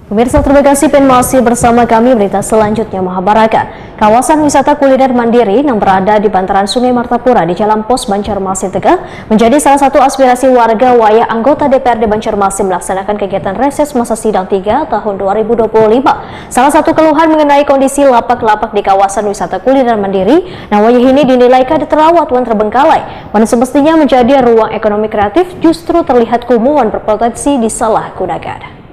Pemirsa, terima kasih masih bersama kami. Berita selanjutnya, Mahabharata. Kawasan wisata kuliner mandiri yang berada di bantaran Sungai Martapura di Jalan Pos Banjarmasin Tegal menjadi salah satu aspirasi warga wayah anggota DPRD Banjarmasin melaksanakan kegiatan reses masa sidang 3 tahun 2025. Salah satu keluhan mengenai kondisi lapak-lapak di kawasan wisata kuliner mandiri, nah wayah ini dinilai kada terawat dan terbengkalai. Mana semestinya menjadi ruang ekonomi kreatif, justru terlihat kumuh dan berpotensi disalahgunakan.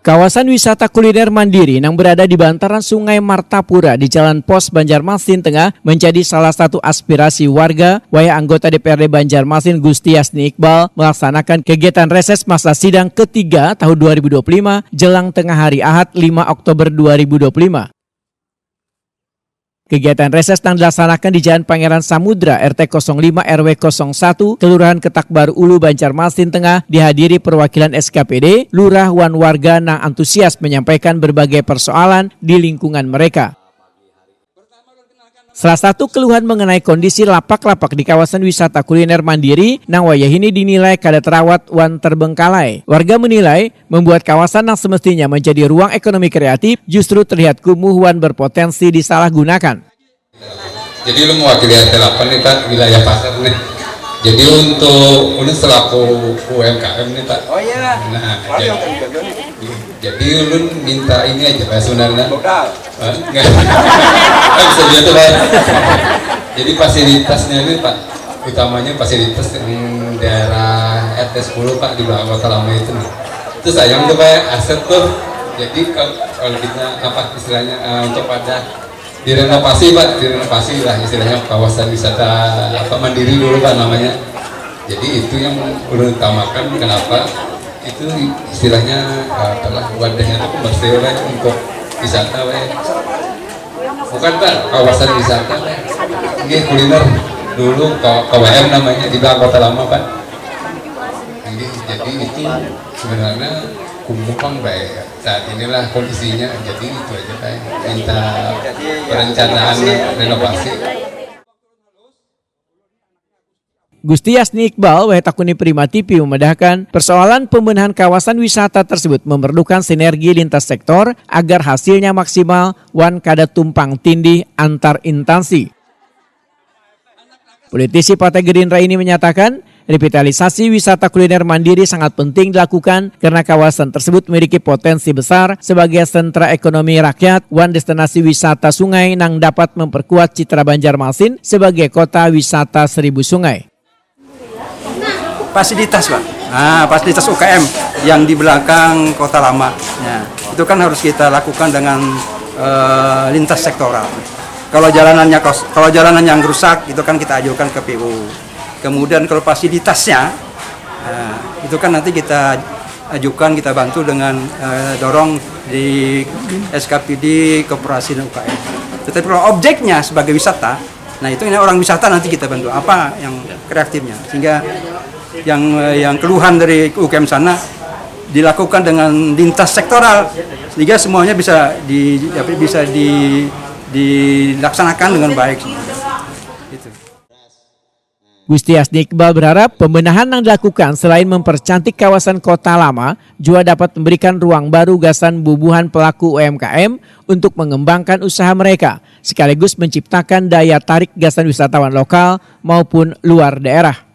Kawasan wisata kuliner mandiri yang berada di bantaran Sungai Martapura di Jalan Pos Banjarmasin Tengah menjadi salah satu aspirasi warga wayah anggota DPRD Banjarmasin Gusti Yasni Iqbal melaksanakan kegiatan reses masa sidang ketiga tahun 2025 jelang tengah hari Ahad 5 Oktober 2025. Kegiatan reses yang dilaksanakan di Jalan Pangeran Samudra RT 05 RW 01 Kelurahan Ketak Baru Ulu Banjarmasin Tengah dihadiri perwakilan SKPD, lurah wan warga yang antusias menyampaikan berbagai persoalan di lingkungan mereka. Salah satu keluhan mengenai kondisi lapak-lapak di kawasan wisata kuliner mandiri nang wayah ini dinilai kada terawat wan terbengkalai. Warga menilai membuat kawasan yang semestinya menjadi ruang ekonomi kreatif justru terlihat kumuh wan berpotensi disalahgunakan. Jadi lu mewakili RT 8 nih Pak, wilayah pasar nih. Jadi untuk ini selaku UMKM nih Pak. Oh iya. Nah, jadi ulun minta ini aja Pak sebenarnya. Enggak. Bisa gitu Pak. Jadi fasilitasnya ini Pak, utamanya fasilitas yang daerah RT 10 Pak di belakang Kota Lama itu. Itu sayang tuh Pak, aset tuh. Jadi kalau kita apa istilahnya untuk pada direnovasi Pak, direnovasi lah istilahnya kawasan wisata apa mandiri dulu Pak namanya. Jadi itu yang ulun utamakan. Kenapa? Itu istilahnya adalah wadahnya itu komersil untuk wisata bukan Pak, kawasan wisata ini kuliner dulu KWM namanya di belakang Kota Lama Pak. Jadi itu sebenarnya kumuh baik saat inilah kondisinya. Jadi itu aja Pak, minta perencanaan renovasi. Gusti Yasni Iqbal, Takuni Prima TV memedahkan persoalan pembenahan kawasan wisata tersebut memerlukan sinergi lintas sektor agar hasilnya maksimal wan kada tumpang tindih antar instansi. Politisi Partai Gerindra ini menyatakan revitalisasi wisata kuliner mandiri sangat penting dilakukan karena kawasan tersebut memiliki potensi besar sebagai sentra ekonomi rakyat wan destinasi wisata sungai yang dapat memperkuat citra Banjarmasin sebagai kota wisata 1000 sungai. Fasilitas Pak, fasilitas UKM yang di belakang Kota Lama, itu kan harus kita lakukan dengan lintas sektoral. Kalau jalanan yang rusak itu kan kita ajukan ke PU. Kemudian kalau fasilitasnya itu kan nanti kita ajukan, kita bantu dengan dorong di SKPD Koperasi dan UKM. Tetapi kalau objeknya sebagai wisata, nah itu ini orang wisata nanti kita bantu apa yang kreatifnya, sehingga yang keluhan dari UKM sana dilakukan dengan lintas sektoral sehingga semuanya bisa dilaksanakan dengan baik. Itu. Gusti Yasni Iqbal berharap pembenahan yang dilakukan selain mempercantik kawasan Kota Lama juga dapat memberikan ruang baru gasan bubuhan pelaku UMKM untuk mengembangkan usaha mereka sekaligus menciptakan daya tarik gasan wisatawan lokal maupun luar daerah.